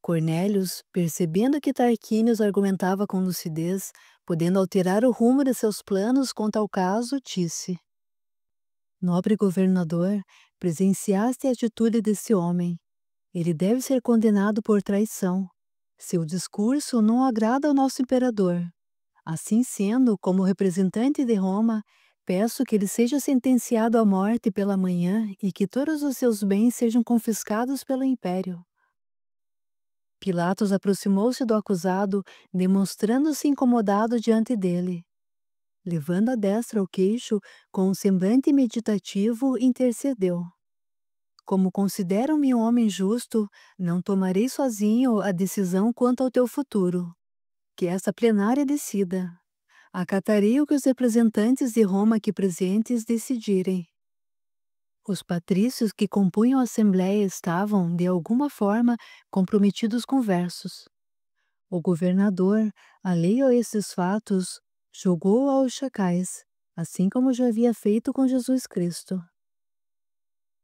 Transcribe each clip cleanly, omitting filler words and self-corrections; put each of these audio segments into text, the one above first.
Cornélios, percebendo que Tarquínios argumentava com lucidez, podendo alterar o rumo de seus planos quanto ao caso, disse: Nobre governador, presenciaste a atitude desse homem. Ele deve ser condenado por traição. Seu discurso não agrada ao nosso imperador. Assim sendo, como representante de Roma, peço que ele seja sentenciado à morte pela manhã e que todos os seus bens sejam confiscados pelo império. Pilatos aproximou-se do acusado, demonstrando-se incomodado diante dele. Levando a destra ao queixo, com um semblante meditativo, intercedeu. Como considero-me um homem justo, não tomarei sozinho a decisão quanto ao teu futuro. Que essa plenária decida. Acatarei o que os representantes de Roma aqui presentes decidirem. Os patrícios que compunham a assembleia estavam, de alguma forma, comprometidos com versos. O governador, alheio a esses fatos, julgou aos chacais, assim como já havia feito com Jesus Cristo.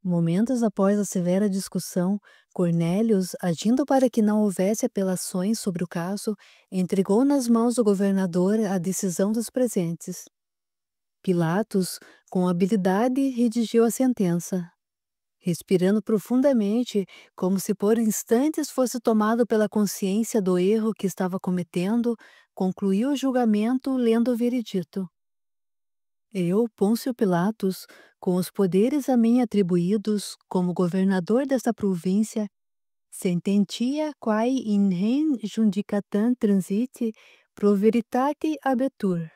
Momentos após a severa discussão, Cornélios, agindo para que não houvesse apelações sobre o caso, entregou nas mãos do governador a decisão dos presentes. Pilatos, com habilidade, redigiu a sentença. Respirando profundamente, como se por instantes fosse tomado pela consciência do erro que estava cometendo, concluiu o julgamento lendo o veredito. Eu, Pôncio Pilatos, com os poderes a mim atribuídos como governador desta província, sententia quae in rem judicatam transite pro veritate habetur.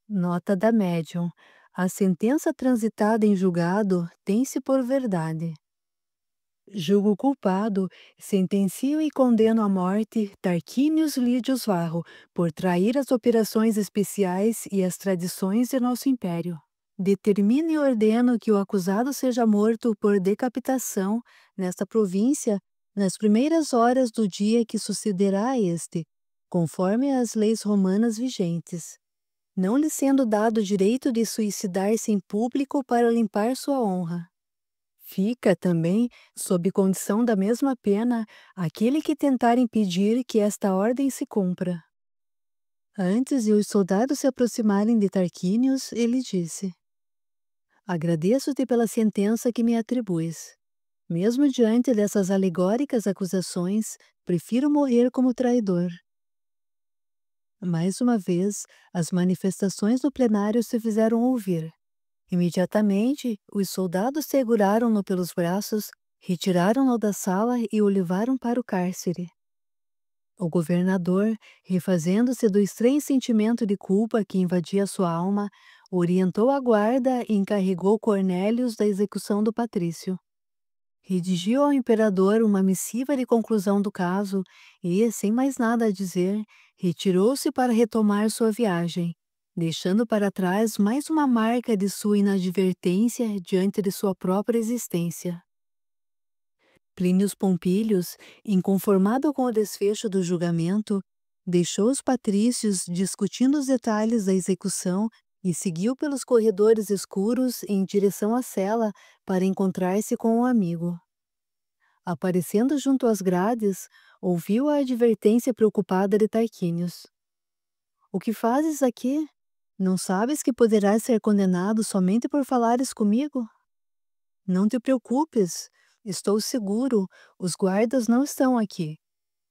Nota da médium. A sentença transitada em julgado tem-se por verdade. Julgo o culpado, sentencio e condeno à morte Tarquínios Lídios Varro por trair as operações especiais e as tradições de nosso império. Determino e ordeno que o acusado seja morto por decapitação nesta província nas primeiras horas do dia que sucederá a este, conforme as leis romanas vigentes, não lhe sendo dado o direito de suicidar-se em público para limpar sua honra. Fica também, sob condição da mesma pena, aquele que tentar impedir que esta ordem se cumpra. Antes de os soldados se aproximarem de Tarquínios, ele disse: Agradeço-te pela sentença que me atribuis. Mesmo diante dessas alegóricas acusações, prefiro morrer como traidor. Mais uma vez, as manifestações do plenário se fizeram ouvir. Imediatamente, os soldados seguraram-no pelos braços, retiraram-no da sala e o levaram para o cárcere. O governador, refazendo-se do estranho sentimento de culpa que invadia sua alma, orientou a guarda e encarregou Cornélios da execução do patrício. Redigiu ao imperador uma missiva de conclusão do caso e, sem mais nada a dizer, retirou-se para retomar sua viagem, deixando para trás mais uma marca de sua inadvertência diante de sua própria existência. Plínio Pompílios, inconformado com o desfecho do julgamento, deixou os patrícios discutindo os detalhes da execução e seguiu pelos corredores escuros em direção à cela para encontrar-se com um amigo. Aparecendo junto às grades, ouviu a advertência preocupada de Tarquínios. O que fazes aqui? Não sabes que poderás ser condenado somente por falares comigo? Não te preocupes, estou seguro, os guardas não estão aqui.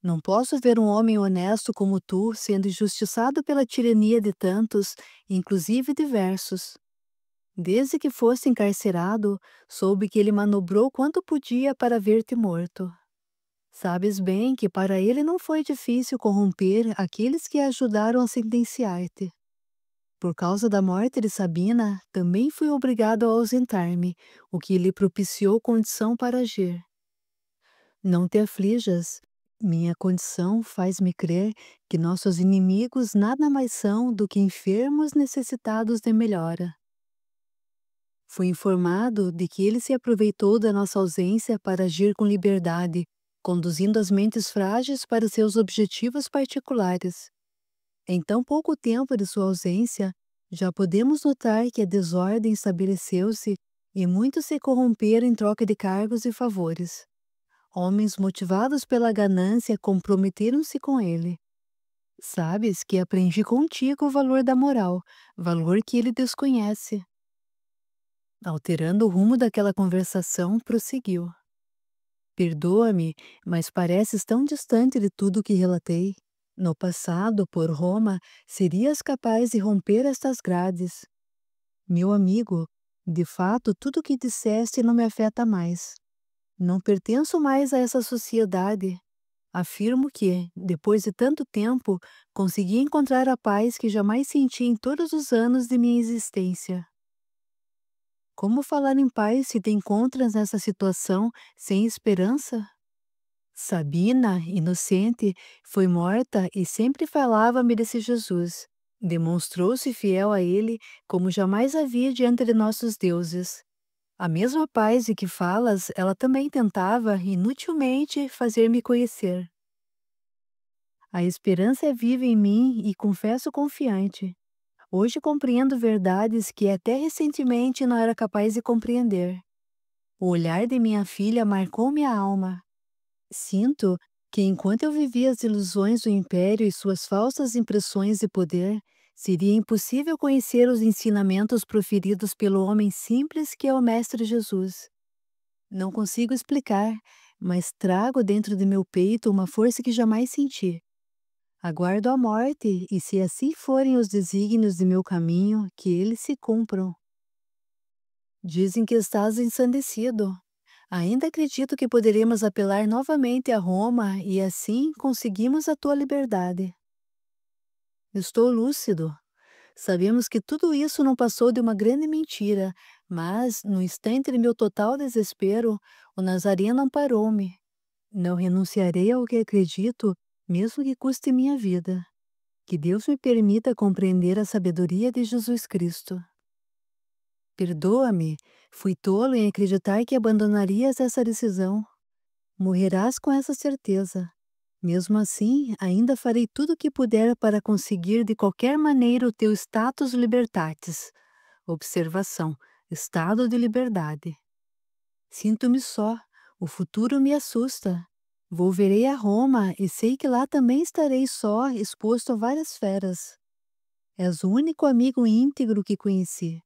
Não posso ver um homem honesto como tu sendo injustiçado pela tirania de tantos, inclusive diversos. Desde que foste encarcerado, soube que ele manobrou quanto podia para ver-te morto. Sabes bem que para ele não foi difícil corromper aqueles que ajudaram a sentenciar-te. Por causa da morte de Sabina, também fui obrigado a ausentar-me, o que lhe propiciou condição para agir. Não te aflijas. Minha condição faz-me crer que nossos inimigos nada mais são do que enfermos necessitados de melhora. Fui informado de que ele se aproveitou da nossa ausência para agir com liberdade, conduzindo as mentes frágeis para seus objetivos particulares. Em tão pouco tempo de sua ausência, já podemos notar que a desordem estabeleceu-se e muitos se corromperam em troca de cargos e favores. Homens motivados pela ganância comprometeram-se com ele. Sabes que aprendi contigo o valor da moral, valor que ele desconhece. Alterando o rumo daquela conversação, prosseguiu. Perdoa-me, mas pareces tão distante de tudo o que relatei. No passado, por Roma, serias capaz de romper estas grades. Meu amigo, de fato, tudo o que disseste não me afeta mais. Não pertenço mais a essa sociedade. Afirmo que, depois de tanto tempo, consegui encontrar a paz que jamais senti em todos os anos de minha existência. Como falar em paz se te encontras nessa situação sem esperança? Sabina, inocente, foi morta e sempre falava-me desse Jesus. Demonstrou-se fiel a ele como jamais havia diante de nossos deuses. A mesma paz de que falas, ela também tentava, inutilmente, fazer-me conhecer. A esperança é viva em mim e confesso confiante. Hoje compreendo verdades que até recentemente não era capaz de compreender. O olhar de minha filha marcou minha alma. Sinto que enquanto eu vivia as ilusões do império e suas falsas impressões de poder, seria impossível conhecer os ensinamentos proferidos pelo homem simples que é o Mestre Jesus. Não consigo explicar, mas trago dentro de meu peito uma força que jamais senti. Aguardo a morte, e se assim forem os desígnios de meu caminho, que eles se cumpram. Dizem que estás ensandecido. Ainda acredito que poderemos apelar novamente a Roma e assim conseguimos a tua liberdade. Estou lúcido. Sabemos que tudo isso não passou de uma grande mentira, mas, no instante de meu total desespero, o Nazareno amparou-me. Não renunciarei ao que acredito, mesmo que custe minha vida. Que Deus me permita compreender a sabedoria de Jesus Cristo. Perdoa-me, fui tolo em acreditar que abandonarias essa decisão. Morrerás com essa certeza. Mesmo assim, ainda farei tudo o que puder para conseguir de qualquer maneira o teu status libertatis. Observação: estado de liberdade. Sinto-me só, o futuro me assusta. Volverei a Roma e sei que lá também estarei só, exposto a várias feras. És o único amigo íntegro que conheci.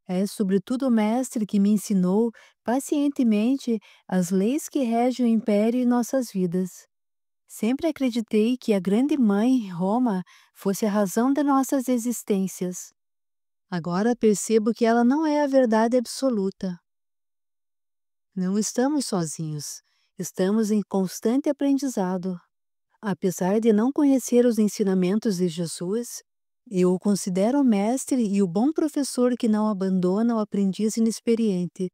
És, sobretudo, o mestre que me ensinou, pacientemente, as leis que regem o império em nossas vidas. Sempre acreditei que a grande mãe, Roma, fosse a razão de nossas existências. Agora percebo que ela não é a verdade absoluta. Não estamos sozinhos. Estamos em constante aprendizado. Apesar de não conhecer os ensinamentos de Jesus, eu o considero o mestre e o bom professor que não abandona o aprendiz inexperiente.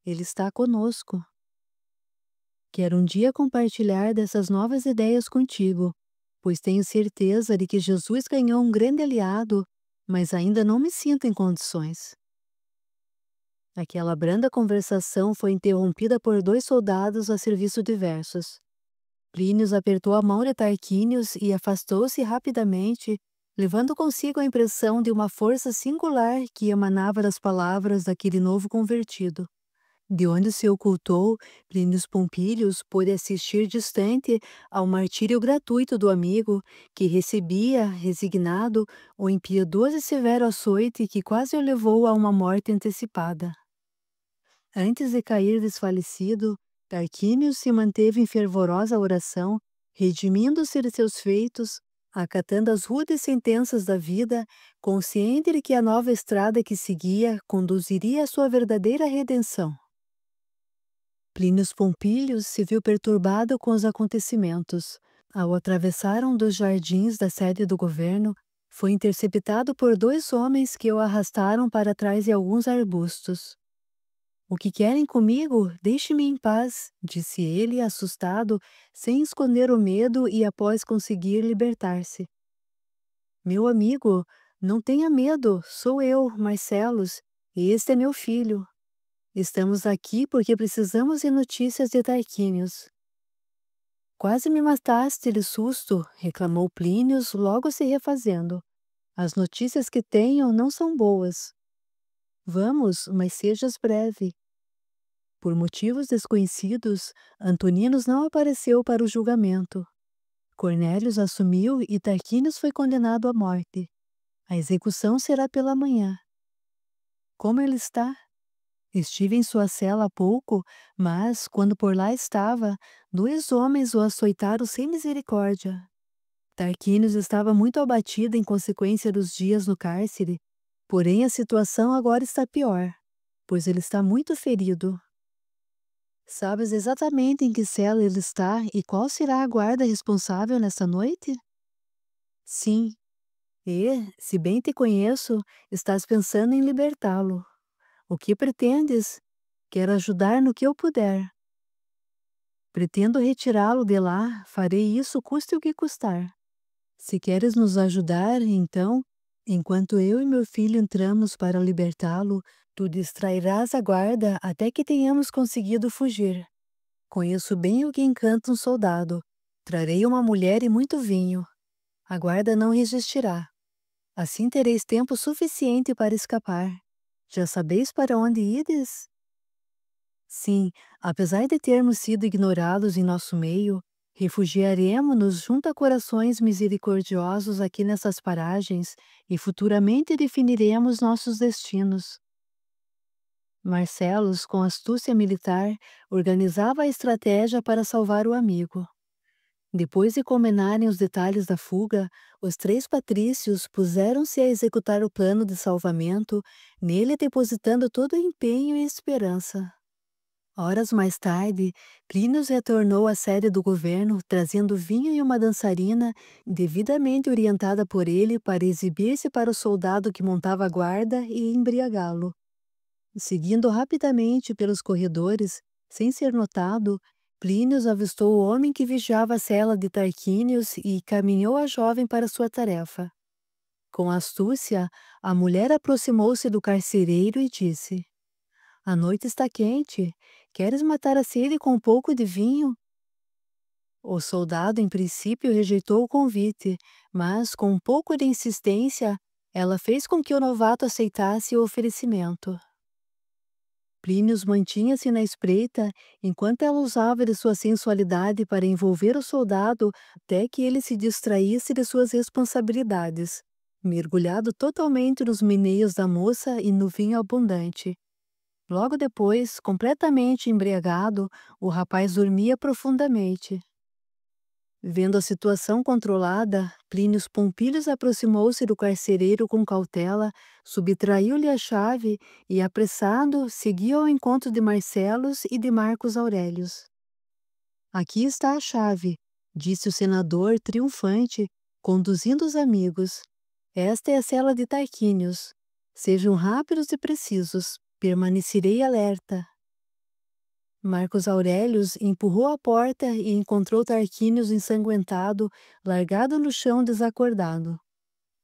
Ele está conosco. Quero um dia compartilhar dessas novas ideias contigo, pois tenho certeza de que Jesus ganhou um grande aliado, mas ainda não me sinto em condições. Aquela branda conversação foi interrompida por 2 soldados a serviço diversos. Plínio apertou a mão de Tarquínios e afastou-se rapidamente, levando consigo a impressão de uma força singular que emanava das palavras daquele novo convertido. De onde se ocultou, Plínio Pompílio pôde assistir distante ao martírio gratuito do amigo, que recebia, resignado, o impiedoso e severo açoite que quase o levou a uma morte antecipada. Antes de cair desfalecido, Tarquínio se manteve em fervorosa oração, redimindo-se de seus feitos, acatando as rudes sentenças da vida, consciente de que a nova estrada que seguia conduziria à sua verdadeira redenção. Plínio Pompílio se viu perturbado com os acontecimentos. Ao atravessar um dos jardins da sede do governo, foi interceptado por 2 homens que o arrastaram para trás de alguns arbustos. "O que querem comigo? Deixe-me em paz", disse ele, assustado, sem esconder o medo e após conseguir libertar-se. "Meu amigo, não tenha medo, sou eu, Marcelos, e este é meu filho. Estamos aqui porque precisamos de notícias de Tarquínios." "Quase me mataste de susto", reclamou Plínio, logo se refazendo. "As notícias que tenho não são boas." "Vamos, mas sejas breve." Por motivos desconhecidos, Antoninos não apareceu para o julgamento. Cornélios assumiu e Tarquínios foi condenado à morte. A execução será pela manhã. Como ele está? Estive em sua cela há pouco, mas, quando por lá estava, 2 homens o açoitaram sem misericórdia. Tarquínios estava muito abatido em consequência dos dias no cárcere, porém a situação agora está pior, pois ele está muito ferido. Sabes exatamente em que cela ele está e qual será a guarda responsável nesta noite? Sim, e, se bem te conheço, estás pensando em libertá-lo. O que pretendes? Quero ajudar no que eu puder. Pretendo retirá-lo de lá, farei isso custe o que custar. Se queres nos ajudar, então, enquanto eu e meu filho entramos para libertá-lo, tu distrairás a guarda até que tenhamos conseguido fugir. Conheço bem o que encanta um soldado. Trarei uma mulher e muito vinho. A guarda não resistirá. Assim tereis tempo suficiente para escapar. Já sabeis para onde ides? Sim, apesar de termos sido ignorados em nosso meio, refugiaremos-nos junto a corações misericordiosos aqui nessas paragens e futuramente definiremos nossos destinos. Marcelos, com astúcia militar, organizava a estratégia para salvar o amigo. Depois de combinarem os detalhes da fuga, os 3 patrícios puseram-se a executar o plano de salvamento, nele depositando todo o empenho e esperança. Horas mais tarde, Plínio retornou à sede do governo, trazendo vinho e uma dançarina, devidamente orientada por ele para exibir-se para o soldado que montava a guarda e embriagá-lo. Seguindo rapidamente pelos corredores, sem ser notado, Plínio avistou o homem que vigiava a cela de Tarquínios e caminhou a jovem para sua tarefa. Com astúcia, a mulher aproximou-se do carcereiro e disse: "A noite está quente. Queres matar a sede com um pouco de vinho?" O soldado, em princípio, rejeitou o convite, mas, com um pouco de insistência, ela fez com que o novato aceitasse o oferecimento. Plínio mantinha-se na espreita, enquanto ela usava de sua sensualidade para envolver o soldado até que ele se distraísse de suas responsabilidades, mergulhado totalmente nos meneios da moça e no vinho abundante. Logo depois, completamente embriagado, o rapaz dormia profundamente. Vendo a situação controlada, Plínio Pompílios aproximou-se do carcereiro com cautela, subtraiu-lhe a chave e, apressado, seguiu ao encontro de Marcelos e de Marcos Aurelius. "Aqui está a chave", disse o senador triunfante, conduzindo os amigos. "Esta é a cela de Tarquínios. Sejam rápidos e precisos. Permanecerei alerta." Marcos Aurelius empurrou a porta e encontrou Tarquínios ensanguentado, largado no chão desacordado.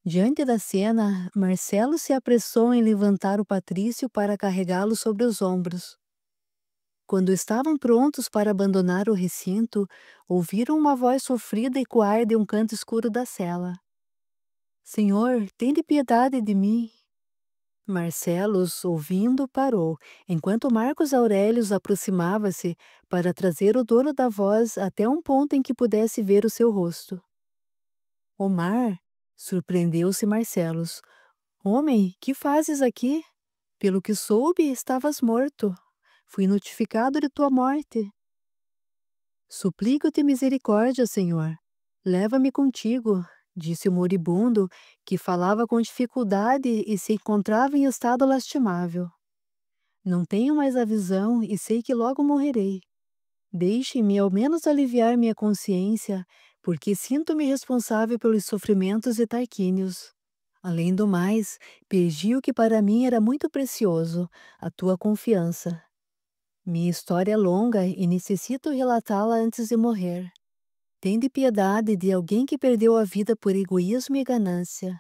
Diante da cena, Marcelo se apressou em levantar o patrício para carregá-lo sobre os ombros. Quando estavam prontos para abandonar o recinto, ouviram uma voz sofrida ecoar de um canto escuro da cela: "Senhor, tende piedade de mim." Marcelos, ouvindo, parou, enquanto Marcos Aurelius aproximava-se para trazer o dono da voz até um ponto em que pudesse ver o seu rosto. "Omar?" surpreendeu-se Marcelos. "Homem, que fazes aqui? Pelo que soube, estavas morto. Fui notificado de tua morte." "Suplico-te misericórdia, Senhor. Leva-me contigo", disse o moribundo, que falava com dificuldade e se encontrava em estado lastimável. "Não tenho mais a visão e sei que logo morrerei. Deixe-me ao menos aliviar minha consciência, porque sinto-me responsável pelos sofrimentos de Tarquínios. Além do mais, perdi o que para mim era muito precioso, a tua confiança. Minha história é longa e necessito relatá-la antes de morrer. Tende piedade de alguém que perdeu a vida por egoísmo e ganância."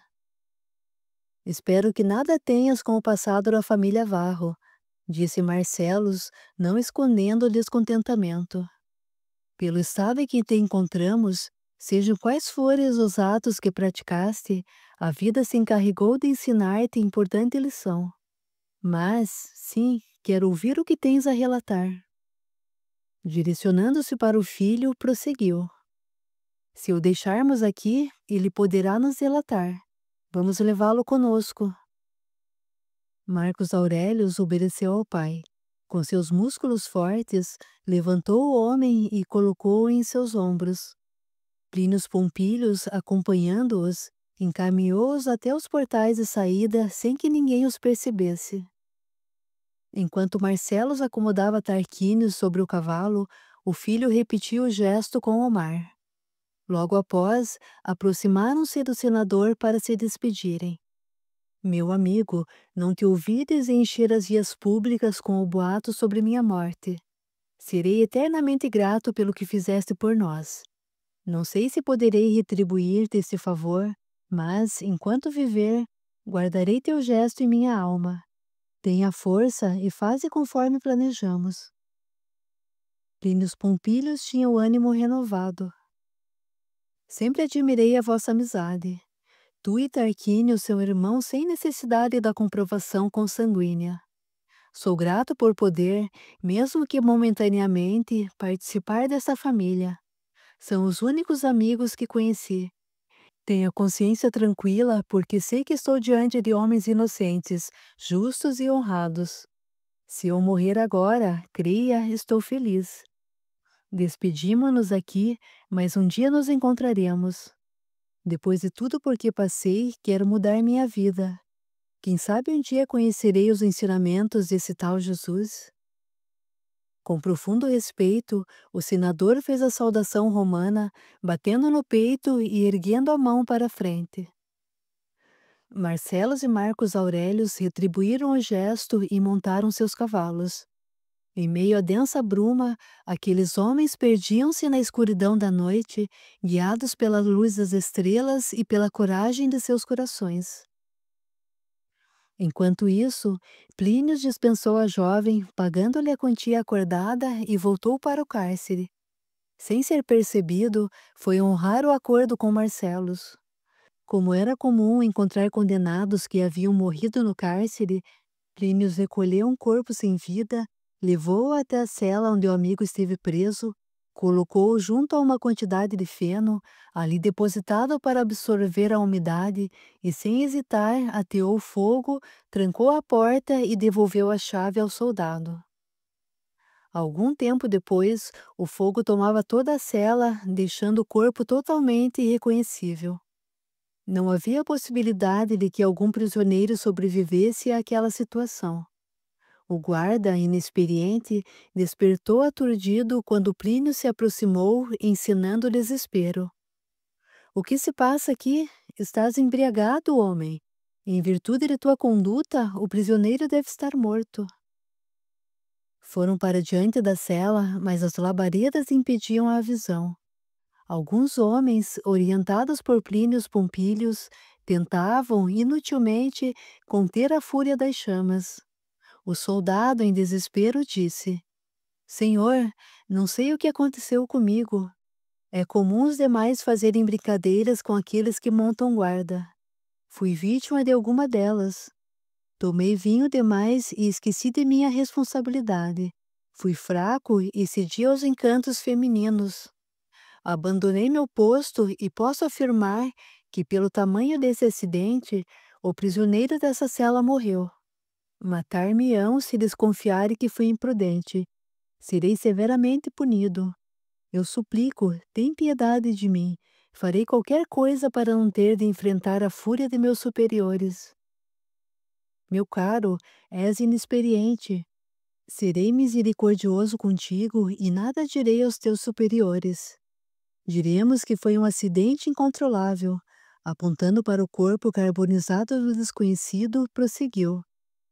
"Espero que nada tenhas com o passado da família Varro", disse Marcelos, não escondendo o descontentamento. "Pelo estado em que te encontramos, sejam quais forem os atos que praticaste, a vida se encarregou de ensinar-te importante lição. Mas, sim, quero ouvir o que tens a relatar. Direcionando-se para o filho, prosseguiu: Se o deixarmos aqui, ele poderá nos relatar. Vamos levá-lo conosco. Marcos Aurelius obedeceu ao pai. Com seus músculos fortes, levantou o homem e colocou-o em seus ombros. Plínio Pompílios, acompanhando-os, encaminhou-os até os portais de saída sem que ninguém os percebesse. Enquanto Marcelos acomodava Tarquínio sobre o cavalo, o filho repetiu o gesto com Omar. Logo após, aproximaram-se do senador para se despedirem. Meu amigo, não te ouvides encher as vias públicas com o boato sobre minha morte. Serei eternamente grato pelo que fizeste por nós. Não sei se poderei retribuir-te esse favor, mas, enquanto viver, guardarei teu gesto em minha alma. Tenha força e faze conforme planejamos. Plínio Pompílios tinha o ânimo renovado. Sempre admirei a vossa amizade. Tu e Tarquínio, seu irmão, sem necessidade da comprovação consanguínea. Sou grato por poder, mesmo que momentaneamente, participar dessa família. São os únicos amigos que conheci. Tenho a consciência tranquila, porque sei que estou diante de homens inocentes, justos e honrados. Se eu morrer agora, creia, estou feliz. Despedimo-nos aqui, mas um dia nos encontraremos. Depois de tudo por que passei, quero mudar minha vida. Quem sabe um dia conhecerei os ensinamentos desse tal Jesus? Com profundo respeito, o senador fez a saudação romana, batendo no peito e erguendo a mão para a frente. Marcelos e Marcos Aurelius retribuíram o gesto e montaram seus cavalos. Em meio à densa bruma, aqueles homens perdiam-se na escuridão da noite, guiados pela luz das estrelas e pela coragem de seus corações. Enquanto isso, Plínio dispensou a jovem, pagando-lhe a quantia acordada, e voltou para o cárcere. Sem ser percebido, foi honrar o acordo com Marcelos. Como era comum encontrar condenados que haviam morrido no cárcere, Plínio recolheu um corpo sem vida, levou-o até a cela onde o amigo esteve preso, colocou-o junto a uma quantidade de feno, ali depositado para absorver a umidade, e sem hesitar ateou fogo, trancou a porta e devolveu a chave ao soldado. Algum tempo depois, o fogo tomava toda a cela, deixando o corpo totalmente irreconhecível. Não havia possibilidade de que algum prisioneiro sobrevivesse àquela situação. O guarda, inexperiente, despertou aturdido quando Plínio se aproximou, ensinando desespero. O que se passa aqui? Estás embriagado, homem. Em virtude de tua conduta, o prisioneiro deve estar morto. Foram para diante da cela, mas as labaredas impediam a visão. Alguns homens, orientados por Plínio Pompílios, tentavam, inutilmente, conter a fúria das chamas. O soldado, em desespero, disse: Senhor, não sei o que aconteceu comigo. É comum os demais fazerem brincadeiras com aqueles que montam guarda. Fui vítima de alguma delas. Tomei vinho demais e esqueci de minha responsabilidade. Fui fraco e cedi aos encantos femininos. Abandonei meu posto e posso afirmar que, pelo tamanho desse acidente, o prisioneiro dessa cela morreu. Matar-me-ão se desconfiarem que fui imprudente. Serei severamente punido. Eu suplico, tem piedade de mim. Farei qualquer coisa para não ter de enfrentar a fúria de meus superiores. Meu caro, és inexperiente. Serei misericordioso contigo e nada direi aos teus superiores. Diremos que foi um acidente incontrolável. Apontando para o corpo carbonizado do desconhecido, prosseguiu: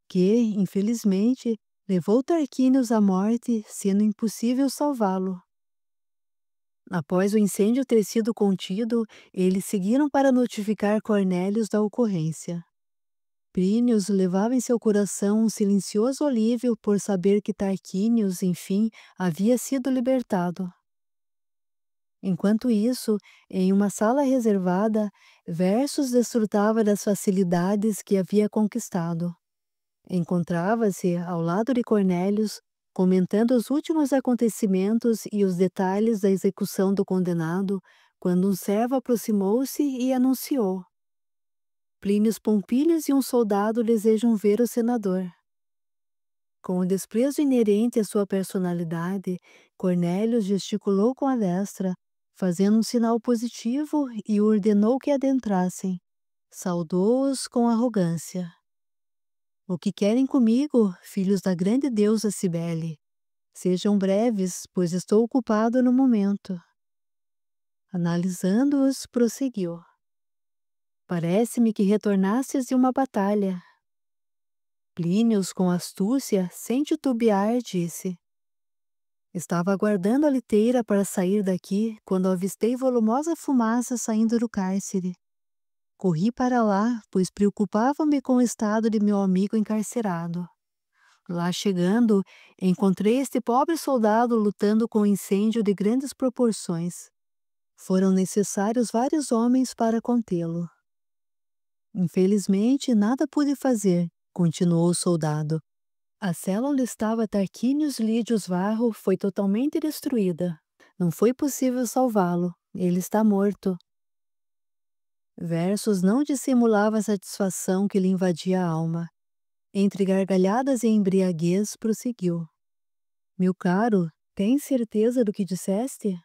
que, infelizmente, levou Tarquínios à morte, sendo impossível salvá-lo. Após o incêndio ter sido contido, eles seguiram para notificar Cornélios da ocorrência. Plínio levava em seu coração um silencioso alívio por saber que Tarquínios, enfim, havia sido libertado. Enquanto isso, em uma sala reservada, Versos desfrutava das facilidades que havia conquistado. Encontrava-se ao lado de Cornélios, comentando os últimos acontecimentos e os detalhes da execução do condenado, quando um servo aproximou-se e anunciou: Plínio Pompílios e um soldado desejam ver o senador. Com o desprezo inerente à sua personalidade, Cornélios gesticulou com a destra, fazendo um sinal positivo, e ordenou que adentrassem. Saudou-os com arrogância. O que querem comigo, filhos da grande deusa Cibele? Sejam breves, pois estou ocupado no momento. Analisando-os, prosseguiu. Parece-me que retornastes de uma batalha. Plínio, com astúcia, sem titubear, disse: Estava aguardando a liteira para sair daqui quando avistei volumosa fumaça saindo do cárcere. Corri para lá, pois preocupava-me com o estado de meu amigo encarcerado. Lá chegando, encontrei este pobre soldado lutando com um incêndio de grandes proporções. Foram necessários vários homens para contê-lo. Infelizmente, nada pude fazer, continuou o soldado. A cela onde estava Tarquínios Lídios Varro foi totalmente destruída. Não foi possível salvá-lo. Ele está morto. Versos não dissimulava a satisfação que lhe invadia a alma. Entre gargalhadas e embriaguez, prosseguiu. Meu caro, tens certeza do que disseste?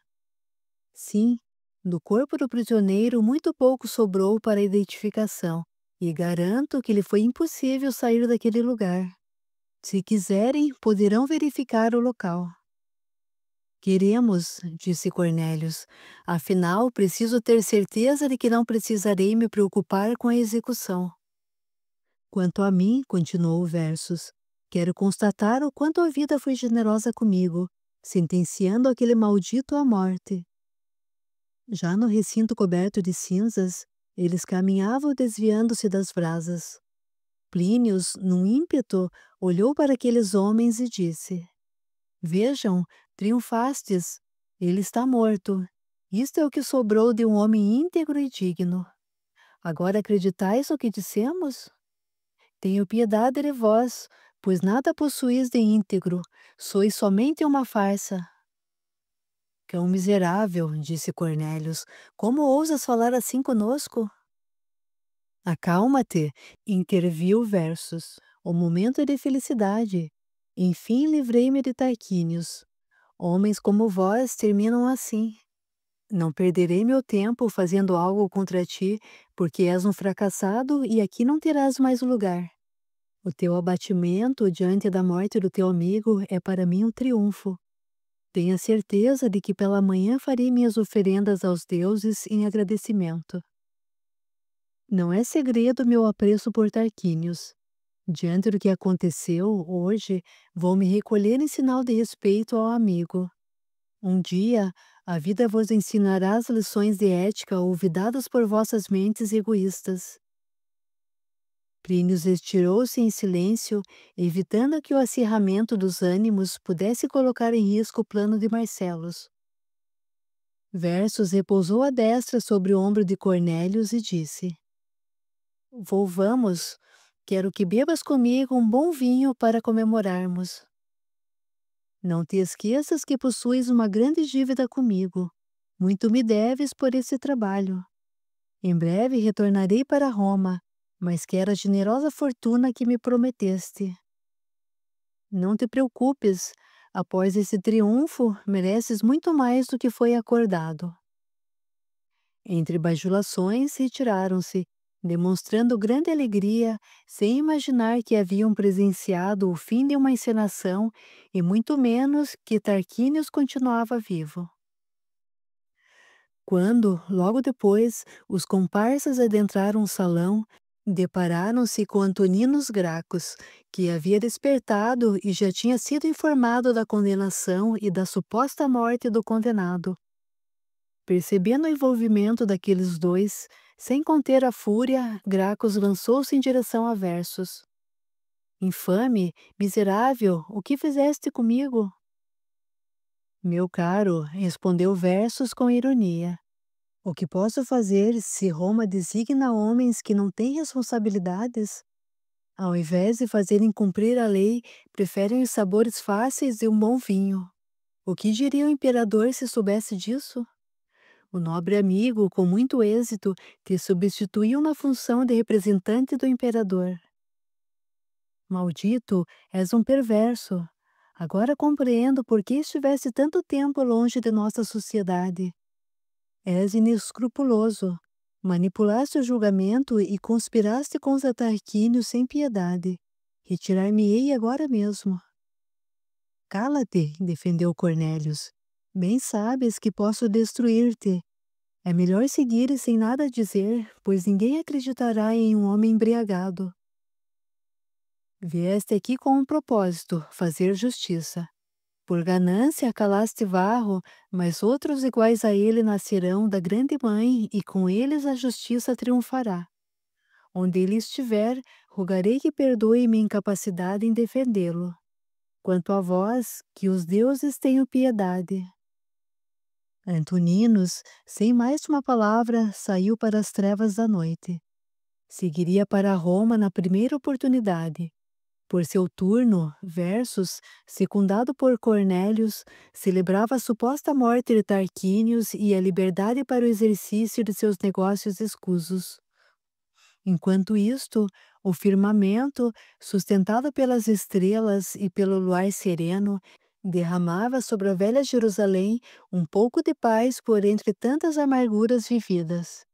Sim, do corpo do prisioneiro muito pouco sobrou para a identificação, e garanto que lhe foi impossível sair daquele lugar. Se quiserem, poderão verificar o local. Queremos, disse Cornélios. Afinal, preciso ter certeza de que não precisarei me preocupar com a execução. Quanto a mim, continuou Versos, quero constatar o quanto a vida foi generosa comigo, sentenciando aquele maldito à morte. Já no recinto coberto de cinzas, eles caminhavam desviando-se das brasas. Plínio, num ímpeto, olhou para aqueles homens e disse: Vejam, triunfastes. Ele está morto. Isto é o que sobrou de um homem íntegro e digno. Agora acreditais no que dissemos? Tenho piedade de vós, pois nada possuís de íntegro, sois somente uma farsa. Cão miserável, disse Cornélios, como ousas falar assim conosco? Acalma-te, interviu Versos. O momento é de felicidade. Enfim livrei-me de Tarquínios. Homens como vós terminam assim. Não perderei meu tempo fazendo algo contra ti, porque és um fracassado e aqui não terás mais lugar. O teu abatimento diante da morte do teu amigo é para mim um triunfo. Tenha certeza de que pela manhã farei minhas oferendas aos deuses em agradecimento. Não é segredo meu apreço por Tarquínios. Diante do que aconteceu hoje, vou me recolher em sinal de respeito ao amigo. Um dia, a vida vos ensinará as lições de ética olvidadas por vossas mentes egoístas. Plínio estirou-se em silêncio, evitando que o acirramento dos ânimos pudesse colocar em risco o plano de Marcelos. Versos repousou a destra sobre o ombro de Cornélios e disse: Volvamos, quero que bebas comigo um bom vinho para comemorarmos. Não te esqueças que possuis uma grande dívida comigo. Muito me deves por esse trabalho. Em breve retornarei para Roma, mas quero a generosa fortuna que me prometeste. Não te preocupes, após esse triunfo, mereces muito mais do que foi acordado. Entre bajulações, retiraram-se, demonstrando grande alegria, sem imaginar que haviam presenciado o fim de uma encenação e muito menos que Tarquínios continuava vivo. Quando, logo depois, os comparsas adentraram o salão, depararam-se com Antoninos Gracos, que havia despertado e já tinha sido informado da condenação e da suposta morte do condenado. Percebendo o envolvimento daqueles dois, sem conter a fúria, Gracos lançou-se em direção a Versos. Infame, miserável, o que fizeste comigo? Meu caro, respondeu Versos com ironia. O que posso fazer se Roma designa homens que não têm responsabilidades? Ao invés de fazerem cumprir a lei, preferem os sabores fáceis e um bom vinho. O que diria o imperador se soubesse disso? O nobre amigo, com muito êxito, te substituiu na função de representante do imperador. Maldito, és um perverso. Agora compreendo por que estiveste tanto tempo longe de nossa sociedade. És inescrupuloso. Manipulaste o julgamento e conspiraste com os atarquínios sem piedade. Retirar-me-ei agora mesmo. Cala-te, defendeu Cornélios. Bem sabes que posso destruir-te. É melhor seguir sem nada dizer, pois ninguém acreditará em um homem embriagado. Vieste aqui com um propósito, fazer justiça. Por ganância calaste Varro, mas outros iguais a ele nascerão da grande mãe, e com eles a justiça triunfará. Onde ele estiver, rogarei que perdoe minha incapacidade em defendê-lo. Quanto a vós, que os deuses tenham piedade. Antoninos, sem mais uma palavra, saiu para as trevas da noite. Seguiria para Roma na primeira oportunidade. Por seu turno, Versus, secundado por Cornélios, celebrava a suposta morte de Tarquínios e a liberdade para o exercício de seus negócios escusos. Enquanto isto, o firmamento, sustentado pelas estrelas e pelo luar sereno, derramava sobre a velha Jerusalém um pouco de paz por entre tantas amarguras vividas.